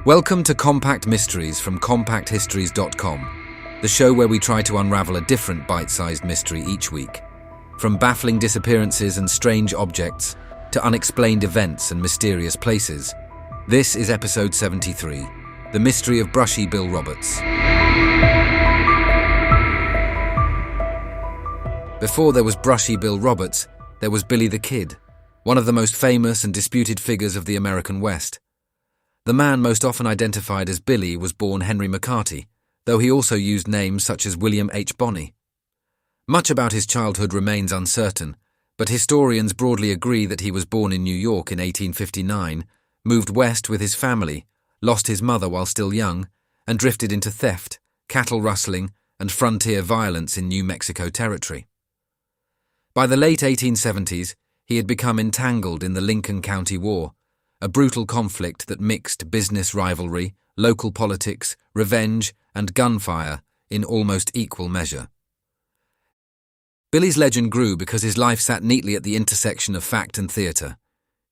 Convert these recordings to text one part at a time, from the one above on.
Welcome to Compact Mysteries from CompactHistories.com, the show where we try to unravel a different bite-sized mystery each week. From baffling disappearances and strange objects to unexplained events and mysterious places, this is episode 73, The Mystery of Brushy Bill Roberts. Before there was Brushy Bill Roberts, there was Billy the Kid, one of the most famous and disputed figures of the American West. The man most often identified as Billy was born Henry McCarty, though he also used names such as William H. Bonney. Much about his childhood remains uncertain, but historians broadly agree that he was born in New York in 1859, moved west with his family, lost his mother while still young, and drifted into theft, cattle rustling, and frontier violence in New Mexico territory. By the late 1870s, he had become entangled in the Lincoln County War, a brutal conflict that mixed business rivalry, local politics, revenge, and gunfire in almost equal measure. Billy's legend grew because his life sat neatly at the intersection of fact and theatre.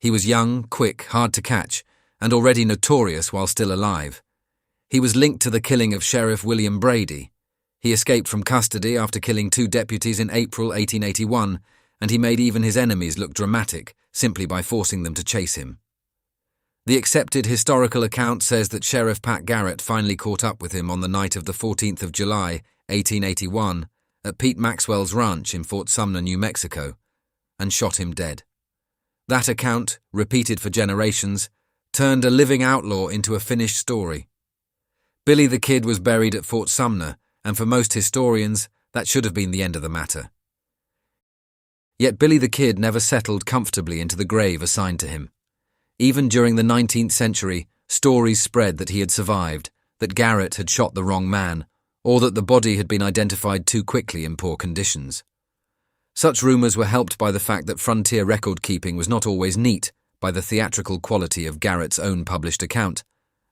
He was young, quick, hard to catch, and already notorious while still alive. He was linked to the killing of Sheriff William Brady. He escaped from custody after killing 2 deputies in April 1881, and he made even his enemies look dramatic simply by forcing them to chase him. The accepted historical account says that Sheriff Pat Garrett finally caught up with him on the night of the 14th of July, 1881, at Pete Maxwell's ranch in Fort Sumner, New Mexico, and shot him dead. That account, repeated for generations, turned a living outlaw into a finished story. Billy the Kid was buried at Fort Sumner, and for most historians, that should have been the end of the matter. Yet Billy the Kid never settled comfortably into the grave assigned to him. Even during the 19th century, stories spread that he had survived, that Garrett had shot the wrong man, or that the body had been identified too quickly in poor conditions. Such rumours were helped by the fact that frontier record-keeping was not always neat, by the theatrical quality of Garrett's own published account,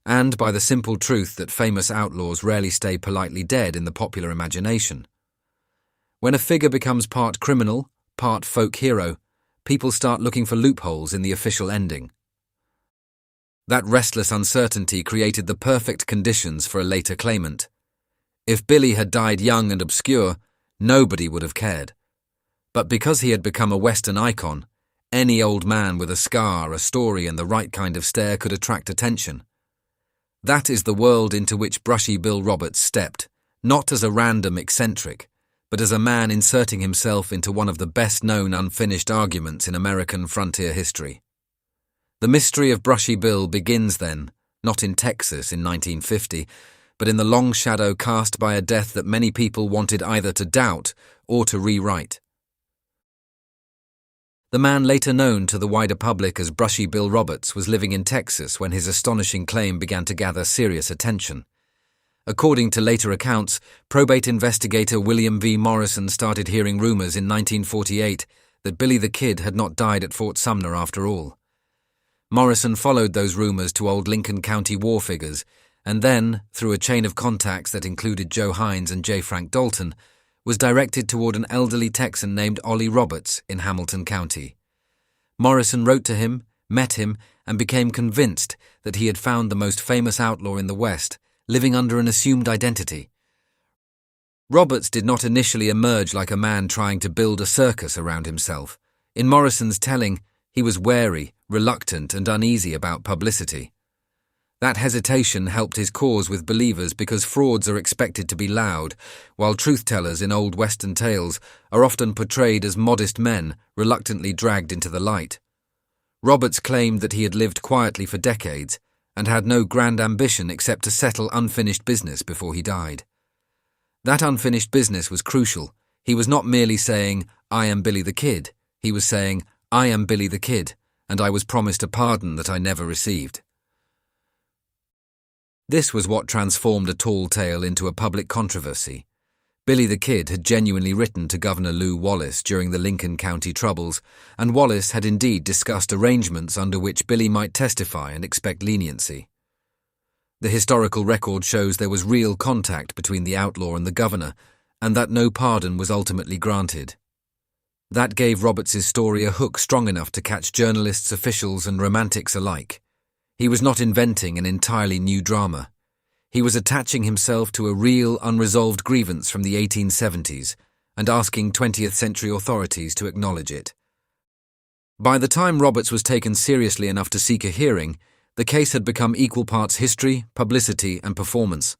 and by the simple truth that famous outlaws rarely stay politely dead in the popular imagination. When a figure becomes part criminal, part folk hero, people start looking for loopholes in the official ending. That restless uncertainty created the perfect conditions for a later claimant. If Billy had died young and obscure, nobody would have cared. But because he had become a Western icon, any old man with a scar, a story, and the right kind of stare could attract attention. That is the world into which Brushy Bill Roberts stepped, not as a random eccentric, but as a man inserting himself into one of the best-known unfinished arguments in American frontier history. The mystery of Brushy Bill begins then, not in Texas in 1950, but in the long shadow cast by a death that many people wanted either to doubt or to rewrite. The man later known to the wider public as Brushy Bill Roberts was living in Texas when his astonishing claim began to gather serious attention. According to later accounts, probate investigator William V. Morrison started hearing rumors in 1948 that Billy the Kid had not died at Fort Sumner after all. Morrison followed those rumors to old Lincoln County war figures, and then, through a chain of contacts that included Joe Hines and J. Frank Dalton, was directed toward an elderly Texan named Ollie Roberts in Hamilton County. Morrison wrote to him, met him, and became convinced that he had found the most famous outlaw in the West, living under an assumed identity. Roberts did not initially emerge like a man trying to build a circus around himself. In Morrison's telling, he was wary, reluctant, and uneasy about publicity. That hesitation helped his cause with believers because frauds are expected to be loud, while truth-tellers in old Western tales are often portrayed as modest men reluctantly dragged into the light. Roberts claimed that he had lived quietly for decades and had no grand ambition except to settle unfinished business before he died. That unfinished business was crucial. He was not merely saying, "I am Billy the Kid." He was saying, "I am Billy the Kid, and I was promised a pardon that I never received." This was what transformed a tall tale into a public controversy. Billy the Kid had genuinely written to Governor Lew Wallace during the Lincoln County Troubles, and Wallace had indeed discussed arrangements under which Billy might testify and expect leniency. The historical record shows there was real contact between the outlaw and the governor, and that no pardon was ultimately granted. That gave Roberts's story a hook strong enough to catch journalists, officials, and romantics alike. He was not inventing an entirely new drama. He was attaching himself to a real, unresolved grievance from the 1870s and asking 20th century authorities to acknowledge it. By the time Roberts was taken seriously enough to seek a hearing, the case had become equal parts history, publicity, and performance.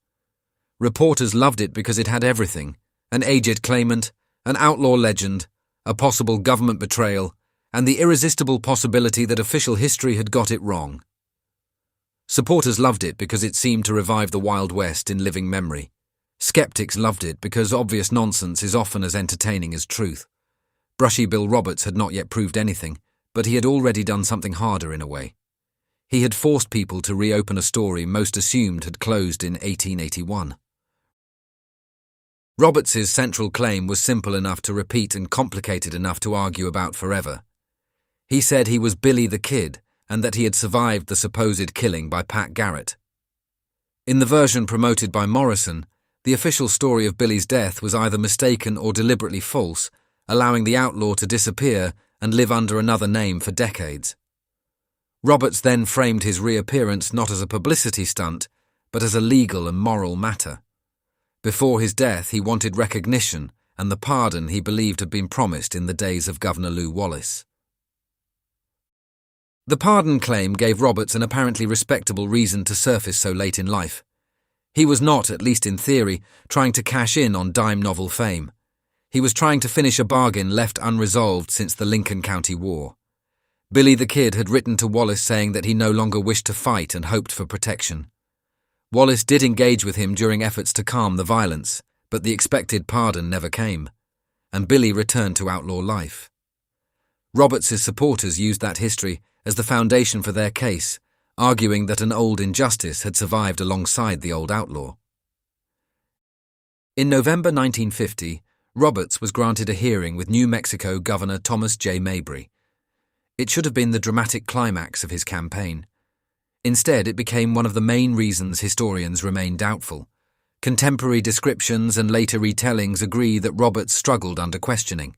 Reporters loved it because it had everything: an aged claimant, an outlaw legend, a possible government betrayal, and the irresistible possibility that official history had got it wrong. Supporters loved it because it seemed to revive the Wild West in living memory. Skeptics loved it because obvious nonsense is often as entertaining as truth. Brushy Bill Roberts had not yet proved anything, but he had already done something harder in a way. He had forced people to reopen a story most assumed had closed in 1881. Roberts's central claim was simple enough to repeat and complicated enough to argue about forever. He said he was Billy the Kid, and that he had survived the supposed killing by Pat Garrett. In the version promoted by Morrison, the official story of Billy's death was either mistaken or deliberately false, allowing the outlaw to disappear and live under another name for decades. Roberts then framed his reappearance not as a publicity stunt, but as a legal and moral matter. Before his death, he wanted recognition and the pardon he believed had been promised in the days of Governor Lew Wallace. The pardon claim gave Roberts an apparently respectable reason to surface so late in life. He was not, at least in theory, trying to cash in on dime novel fame. He was trying to finish a bargain left unresolved since the Lincoln County War. Billy the Kid had written to Wallace saying that he no longer wished to fight and hoped for protection. Wallace did engage with him during efforts to calm the violence, but the expected pardon never came, and Billy returned to outlaw life. Roberts's supporters used that history as the foundation for their case, arguing that an old injustice had survived alongside the old outlaw. In November 1950, Roberts was granted a hearing with New Mexico Governor Thomas J. Mabry. It should have been the dramatic climax of his campaign. Instead, it became one of the main reasons historians remain doubtful. Contemporary descriptions and later retellings agree that Roberts struggled under questioning.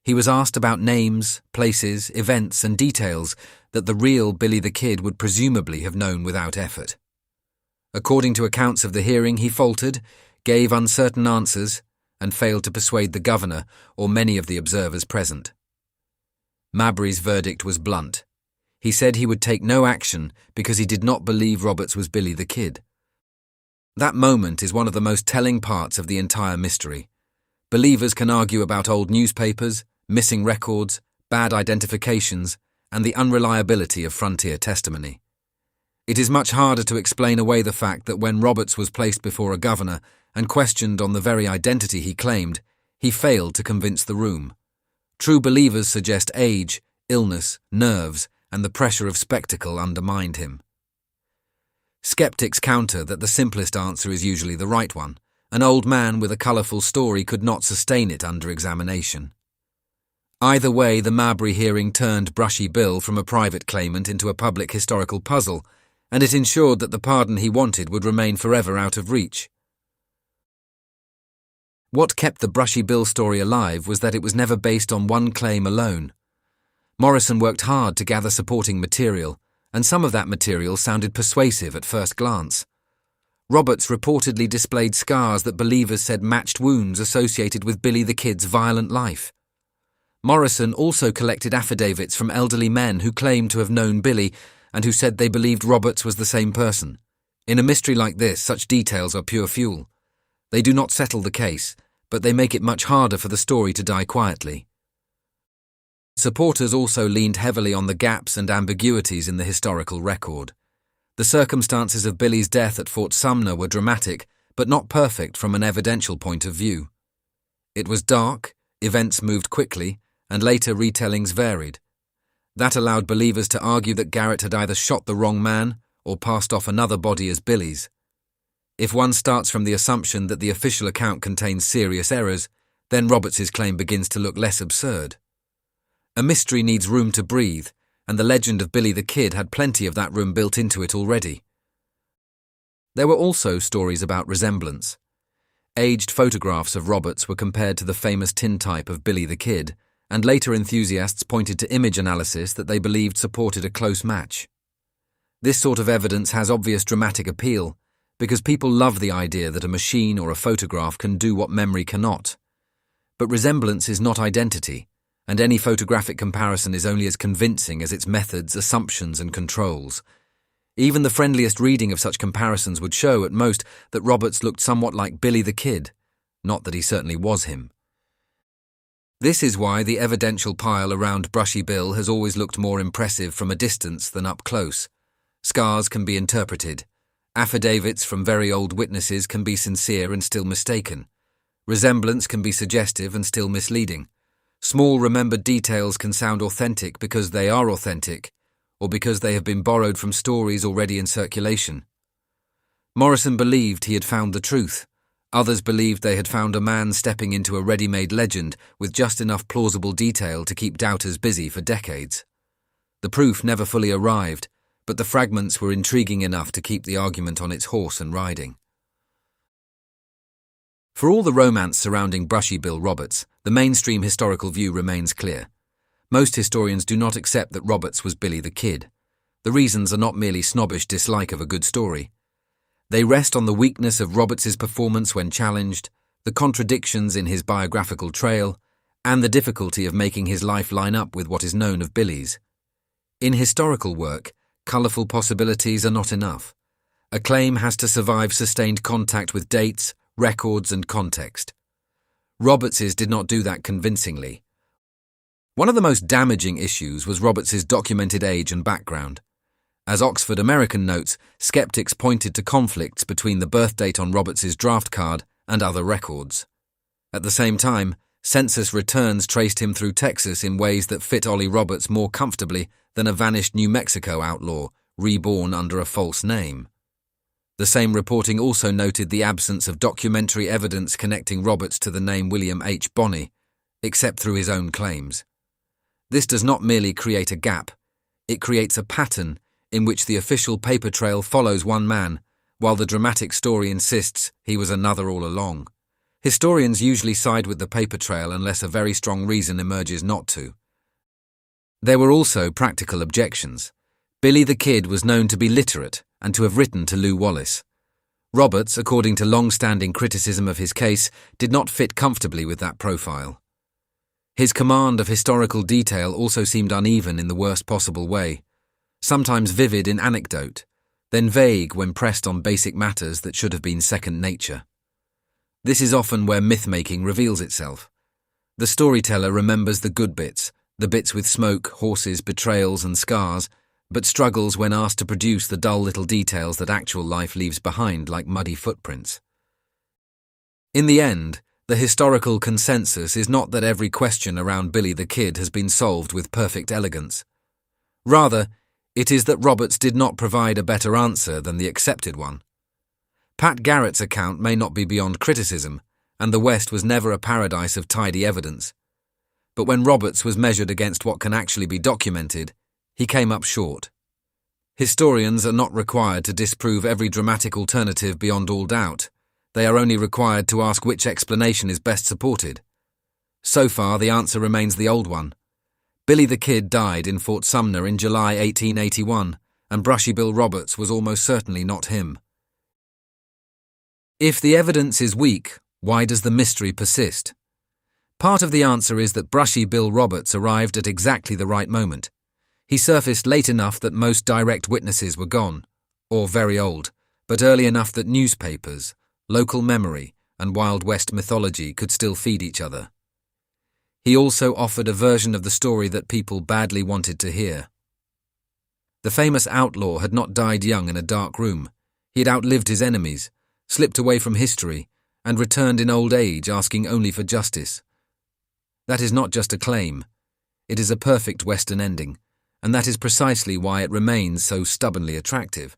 He was asked about names, places, events, and details that the real Billy the Kid would presumably have known without effort. According to accounts of the hearing, he faltered, gave uncertain answers, and failed to persuade the governor or many of the observers present. Mabry's verdict was blunt. He said he would take no action because he did not believe Roberts was Billy the Kid. That moment is one of the most telling parts of the entire mystery. Believers can argue about old newspapers, missing records, bad identifications, and the unreliability of frontier testimony. It is much harder to explain away the fact that when Roberts was placed before a governor and questioned on the very identity he claimed, he failed to convince the room. True believers suggest age, illness, nerves, and the pressure of spectacle undermined him. Skeptics counter that the simplest answer is usually the right one. An old man with a colourful story could not sustain it under examination. Either way, the Mabry hearing turned Brushy Bill from a private claimant into a public historical puzzle, and it ensured that the pardon he wanted would remain forever out of reach. What kept the Brushy Bill story alive was that it was never based on one claim alone. Morrison worked hard to gather supporting material, and some of that material sounded persuasive at first glance. Roberts reportedly displayed scars that believers said matched wounds associated with Billy the Kid's violent life. Morrison also collected affidavits from elderly men who claimed to have known Billy and who said they believed Roberts was the same person. In a mystery like this, such details are pure fuel. They do not settle the case, but they make it much harder for the story to die quietly. Supporters also leaned heavily on the gaps and ambiguities in the historical record. The circumstances of Billy's death at Fort Sumner were dramatic, but not perfect from an evidential point of view. It was dark, events moved quickly, and later retellings varied. That allowed believers to argue that Garrett had either shot the wrong man or passed off another body as Billy's. If one starts from the assumption that the official account contains serious errors, then Roberts's claim begins to look less absurd. A mystery needs room to breathe, and the legend of Billy the Kid had plenty of that room built into it already. There were also stories about resemblance. Aged photographs of Roberts were compared to the famous tintype of Billy the Kid, and later enthusiasts pointed to image analysis that they believed supported a close match. This sort of evidence has obvious dramatic appeal because people love the idea that a machine or a photograph can do what memory cannot. But resemblance is not identity, and any photographic comparison is only as convincing as its methods, assumptions, and controls. Even the friendliest reading of such comparisons would show, at most, that Roberts looked somewhat like Billy the Kid, not that he certainly was him. This is why the evidential pile around Brushy Bill has always looked more impressive from a distance than up close. Scars can be interpreted. Affidavits from very old witnesses can be sincere and still mistaken. Resemblance can be suggestive and still misleading. Small remembered details can sound authentic because they are authentic, or because they have been borrowed from stories already in circulation. Morrison believed he had found the truth. Others believed they had found a man stepping into a ready-made legend with just enough plausible detail to keep doubters busy for decades. The proof never fully arrived, but the fragments were intriguing enough to keep the argument on its horse and riding. For all the romance surrounding Brushy Bill Roberts, the mainstream historical view remains clear. Most historians do not accept that Roberts was Billy the Kid. The reasons are not merely snobbish dislike of a good story. They rest on the weakness of Roberts's performance when challenged, the contradictions in his biographical trail, and the difficulty of making his life line up with what is known of Billy's. In historical work, colourful possibilities are not enough. A claim has to survive sustained contact with dates, records, and context. Roberts's did not do that convincingly. One of the most damaging issues was Roberts's documented age and background. As Oxford American notes, skeptics pointed to conflicts between the birth date on Roberts's draft card and other records. At the same time, census returns traced him through Texas in ways that fit Ollie Roberts more comfortably than a vanished New Mexico outlaw, reborn under a false name. The same reporting also noted the absence of documentary evidence connecting Roberts to the name William H. Bonney, except through his own claims. This does not merely create a gap, it creates a pattern in which the official paper trail follows one man, while the dramatic story insists he was another all along. Historians usually side with the paper trail unless a very strong reason emerges not to. There were also practical objections. Billy the Kid was known to be literate and to have written to Lew Wallace. Roberts, according to long-standing criticism of his case, did not fit comfortably with that profile. His command of historical detail also seemed uneven in the worst possible way, sometimes vivid in anecdote, then vague when pressed on basic matters that should have been second nature. This is often where myth-making reveals itself. The storyteller remembers the good bits, the bits with smoke, horses, betrayals, and scars, but struggles when asked to produce the dull little details that actual life leaves behind like muddy footprints. In the end, the historical consensus is not that every question around Billy the Kid has been solved with perfect elegance. Rather, it is that Roberts did not provide a better answer than the accepted one. Pat Garrett's account may not be beyond criticism, and the West was never a paradise of tidy evidence. But when Roberts was measured against what can actually be documented, he came up short. Historians are not required to disprove every dramatic alternative beyond all doubt. They are only required to ask which explanation is best supported. So far, the answer remains the old one. Billy the Kid died in Fort Sumner in July 1881, and Brushy Bill Roberts was almost certainly not him. If the evidence is weak, why does the mystery persist? Part of the answer is that Brushy Bill Roberts arrived at exactly the right moment. He surfaced late enough that most direct witnesses were gone, or very old, but early enough that newspapers, local memory, and Wild West mythology could still feed each other. He also offered a version of the story that people badly wanted to hear. The famous outlaw had not died young in a dark room. He had outlived his enemies, slipped away from history, and returned in old age asking only for justice. That is not just a claim. It is a perfect Western ending, and that is precisely why it remains so stubbornly attractive.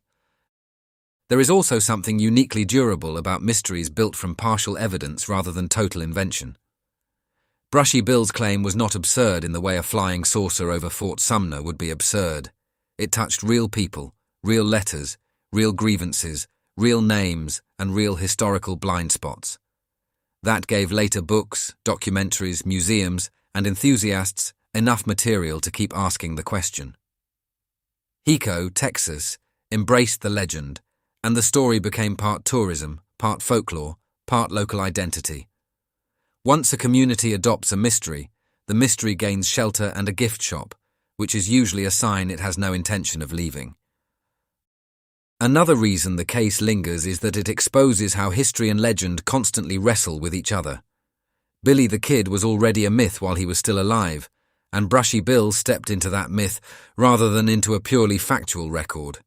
There is also something uniquely durable about mysteries built from partial evidence rather than total invention. Brushy Bill's claim was not absurd in the way a flying saucer over Fort Sumner would be absurd. It touched real people, real letters, real grievances, real names, and real historical blind spots. That gave later books, documentaries, museums, and enthusiasts enough material to keep asking the question. Hico, Texas, embraced the legend, and the story became part tourism, part folklore, part local identity. Once a community adopts a mystery, the mystery gains shelter and a gift shop, which is usually a sign it has no intention of leaving. Another reason the case lingers is that it exposes how history and legend constantly wrestle with each other. Billy the Kid was already a myth while he was still alive, and Brushy Bill stepped into that myth rather than into a purely factual record.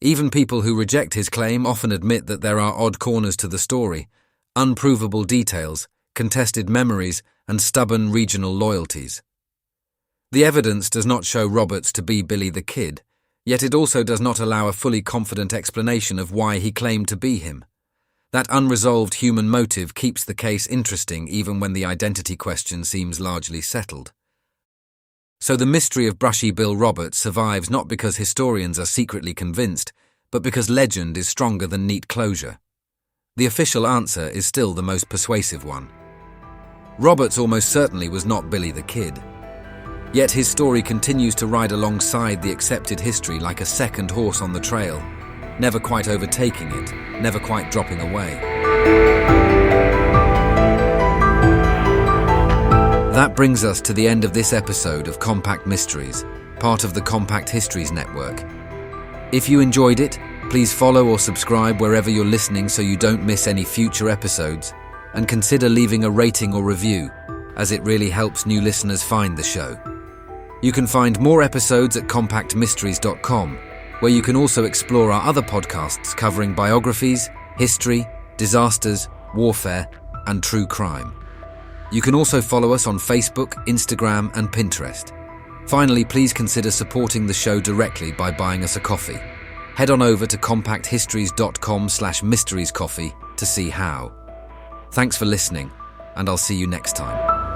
Even people who reject his claim often admit that there are odd corners to the story, unprovable details, contested memories, and stubborn regional loyalties. The evidence does not show Roberts to be Billy the Kid, yet it also does not allow a fully confident explanation of why he claimed to be him. That unresolved human motive keeps the case interesting even when the identity question seems largely settled. So the mystery of Brushy Bill Roberts survives not because historians are secretly convinced, but because legend is stronger than neat closure. The official answer is still the most persuasive one. Roberts almost certainly was not Billy the Kid. Yet his story continues to ride alongside the accepted history like a second horse on the trail, never quite overtaking it, never quite dropping away. That brings us to the end of this episode of Compact Mysteries, part of the Compact Histories Network. If you enjoyed it, please follow or subscribe wherever you're listening so you don't miss any future episodes, and consider leaving a rating or review, as it really helps new listeners find the show. You can find more episodes at compactmysteries.com, where you can also explore our other podcasts covering biographies, history, disasters, warfare, and true crime. You can also follow us on Facebook, Instagram, and Pinterest. Finally, please consider supporting the show directly by buying us a coffee. Head on over to compacthistories.com/mysteriescoffee to see how. Thanks for listening, and I'll see you next time.